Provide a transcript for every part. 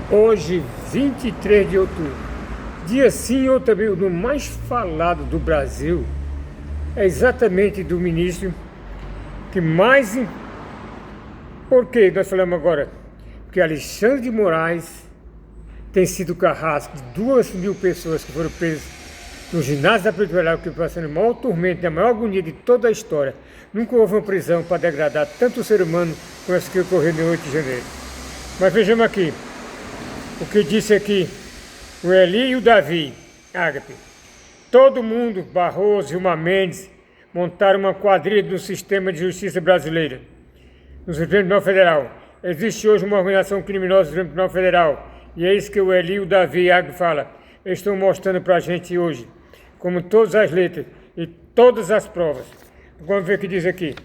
Hoje, 23 de outubro, dia sim ou também o mais falado do Brasil, é exatamente do ministro que mais... Por que nós falamos agora? Porque Alexandre de Moraes tem sido carrasco de 2.000 pessoas que foram presas no ginásio da Polícia Federal, que passando o maior tormento, a maior agonia de toda a história. Nunca houve uma prisão para degradar tanto o ser humano como essa que ocorreu no 8 de janeiro. Mas vejamos aqui, o que disse aqui o Eli e o Davi Ágape. Todo mundo, Barroso, Gilmar Mendes, montaram uma quadrilha do sistema de justiça brasileira, no Supremo Tribunal Federal. Existe hoje uma organização criminosa no Supremo Tribunal Federal, e é isso que o Eli e o Davi Ágape fala. Eles estão mostrando para a gente hoje, como todas as letras e todas as provas. Vamos ver o que diz aqui.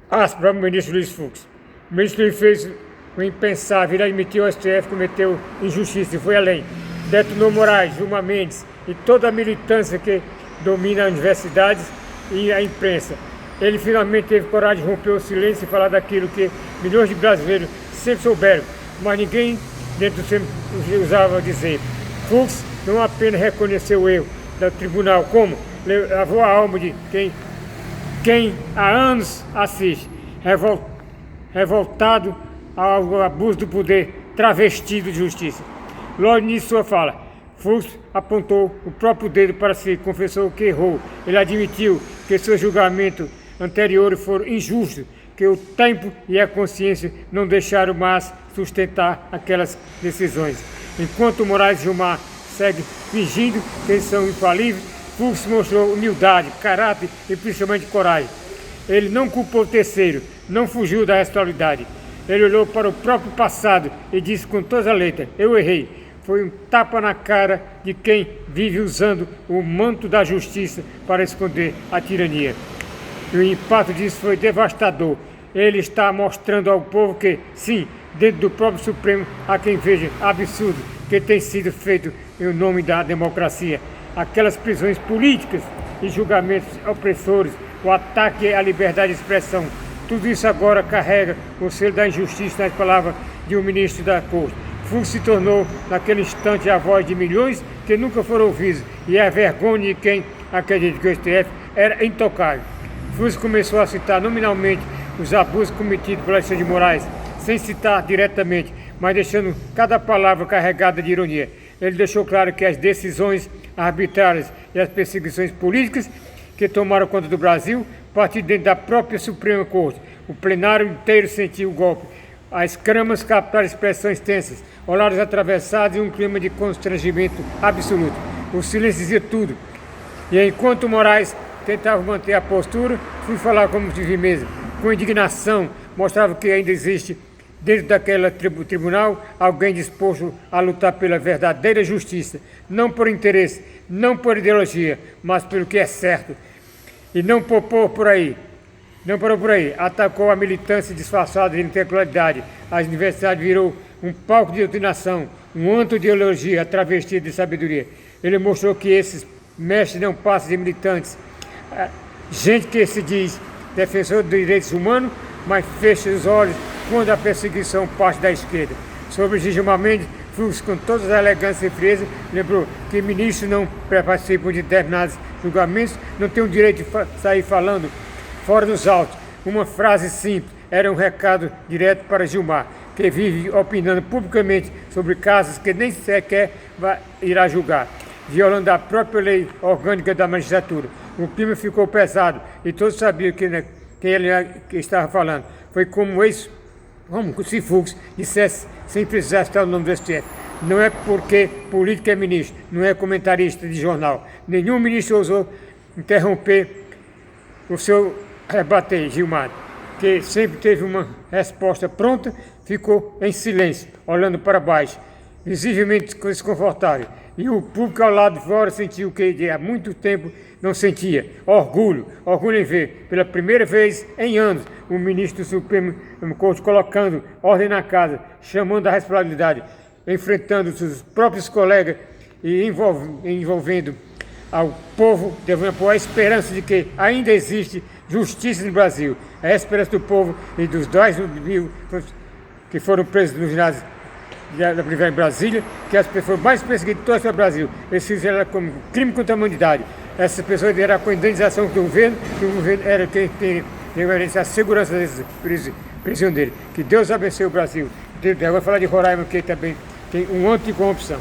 Para o ministro Luiz Fux. O ministro fez o impensável, ele admitiu o STF cometeu injustiça e foi além. Detonou Moraes, Gilmar Mendes e toda a militância que domina as universidades e a imprensa. Ele finalmente teve coragem de romper o silêncio e falar daquilo que milhões de brasileiros sempre souberam, mas ninguém dentro do sempre usava dizer. Fux não apenas reconheceu o erro do tribunal, como lavou a alma de quem há anos assiste, revoltado ao abuso do poder travestido de justiça. Logo nisso sua fala, Fux apontou o próprio dedo para si, confessou que errou. Ele admitiu que seus julgamentos anteriores foram injustos, que o tempo e a consciência não deixaram mais sustentar aquelas decisões. Enquanto Moraes e Gilmar seguem fingindo que eles são infalíveis, Fux mostrou humildade, caráter e principalmente coragem. Ele não culpou o terceiro, não fugiu da responsabilidade. Ele olhou para o próprio passado e disse com toda a letra, eu errei. Foi um tapa na cara de quem vive usando o manto da justiça para esconder a tirania. E o impacto disso foi devastador. Ele está mostrando ao povo que, sim, dentro do próprio Supremo, há quem veja absurdo que tem sido feito em nome da democracia. Aquelas prisões políticas e julgamentos opressores, o ataque à liberdade de expressão, tudo isso agora carrega o selo da injustiça nas palavras de um ministro da Corte. Fux se tornou, naquele instante, a voz de milhões que nunca foram ouvidos e é a vergonha de quem acredita que o STF era intocável. Fux começou a citar nominalmente os abusos cometidos por Alexandre de Moraes, sem citar diretamente, mas deixando cada palavra carregada de ironia. Ele deixou claro que as decisões arbitrárias e as perseguições políticas que tomaram conta do Brasil partiram dentro da própria Suprema Corte. O plenário inteiro sentiu o golpe. As câmaras captaram expressões tensas, olhares atravessados e um clima de constrangimento absoluto. O silêncio dizia tudo. E enquanto Moraes tentava manter a postura, fui falar como de firmeza, com indignação, mostrava que ainda existe dentro daquele tribunal alguém disposto a lutar pela verdadeira justiça, não por interesse, não por ideologia, mas pelo que é certo. E não parou por aí, atacou a militância disfarçada de intelectualidade. As universidades virou um palco de doutrinação, um antro de ideologia travestido de sabedoria. Ele mostrou que esses mestres não passam de militantes, gente que se diz defensor dos direitos humanos, mas fecha os olhos quando a perseguição parte da esquerda. Sobre Gilmar Mendes, Fux, com todas as elegâncias e frieza, lembrou que ministros não participam de determinados julgamentos, não têm o direito de sair falando fora dos autos. Uma frase simples, era um recado direto para Gilmar, que vive opinando publicamente sobre casos que nem sequer irá julgar, violando a própria lei orgânica da magistratura. O clima ficou pesado e todos sabiam que ele estava falando. Foi como se Fux dissesse, sem precisar citar o nome do STF. Não é porque político é ministro, não é comentarista de jornal. Nenhum ministro ousou interromper o seu rebater, Gilmar, que sempre teve uma resposta pronta, ficou em silêncio, olhando para baixo, visivelmente desconfortável. E o público ao lado de fora sentiu o que há muito tempo não sentia, orgulho em ver, pela primeira vez em anos, o ministro do Supremo Corte colocando ordem na casa, chamando a responsabilidade, enfrentando seus próprios colegas e envolvendo ao povo, devendo pôr a esperança de que ainda existe justiça no Brasil, a esperança do povo e dos 2.000 que foram presos no ginásio da Polícia em Brasília, que as pessoas mais perseguidas de todo o Brasil. Eles fizeram ela como crime contra a humanidade. Essas pessoas eram com indenização do governo, que o governo era quem tem a segurança desses prisioneiros. Que Deus abençoe o Brasil. Agora falar de Roraima, que também tem um anticorrupção.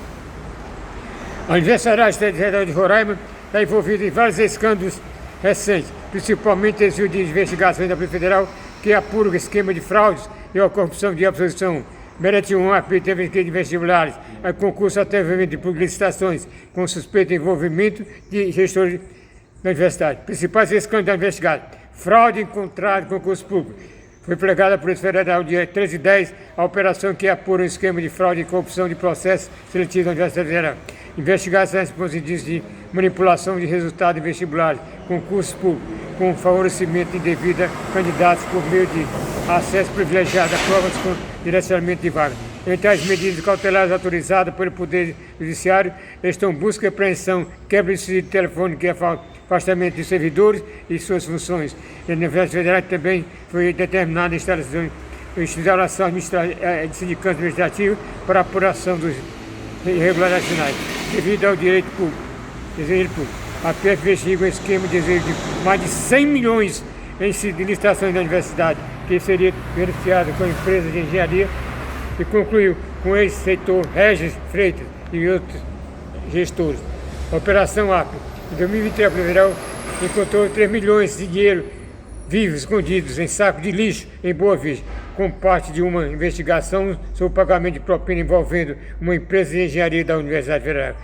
A Universidade Estadual de Roraima está envolvida em vários escândalos recentes, principalmente esse de investigações da Polícia Federal, que apura o esquema de fraudes e a corrupção de absolvição. Merece um apito de vestibulares, a concurso até envolvimento de licitações com suspeito envolvimento de gestores da universidade. Principais escândalos investigados: fraude em contrato de concurso público. Foi pregada por Polícia Federal dia 13 e 10 a operação que apura um esquema de fraude e corrupção de processo seletivo da Universidade Federal. Investigações por indícios de manipulação de resultados vestibulares, concursos públicos, com favorecimento indevido a candidatos por meio de acesso privilegiado a provas com direcionamento de vaga. Entre as medidas cautelares autorizadas pelo Poder Judiciário estão busca e apreensão, quebra de sigilo telefônico e afastamento de servidores e suas funções. Na Universidade Federal também foi determinada a instalação de sindicatos administrativos para a apuração dos irregularidades finais, devido ao direito público. A PF investiga um esquema de desejo de mais de 100 milhões em licitações da universidade, que seria beneficiado com empresas de engenharia, e concluiu com o ex-reitor Regis Freitas e outros gestores. A Operação AP, em 2023, a Polícia Federal encontrou 3 milhões de dinheiro vivos escondidos em saco de lixo em Boa Vista, com parte de uma investigação sobre o pagamento de propina envolvendo uma empresa de engenharia da Universidade Federal.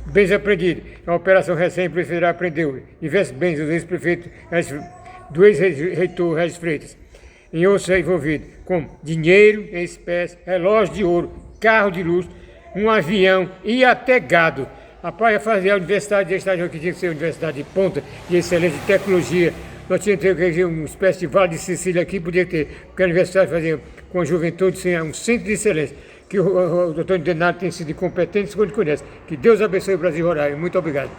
Bens apreendidos. A operação recente, a Polícia Federal apreendeu diversos bens do ex-prefeito, do ex-reitor Regis Freitas, em outros envolvidos, como dinheiro em espécie, relógio de ouro, carro de luxo, um avião e até gado. Rapaz, ia fazer a Universidade de Estágio, que tinha que ser uma universidade de ponta, de excelência de tecnologia. Nós tínhamos que ter uma espécie de Vale de Sicília aqui, podia ter, porque a universidade fazia com a juventude um centro de excelência, que o doutor Denário tem sido competente, segundo conhece. Que Deus abençoe o Brasil e Roraima. Muito obrigado.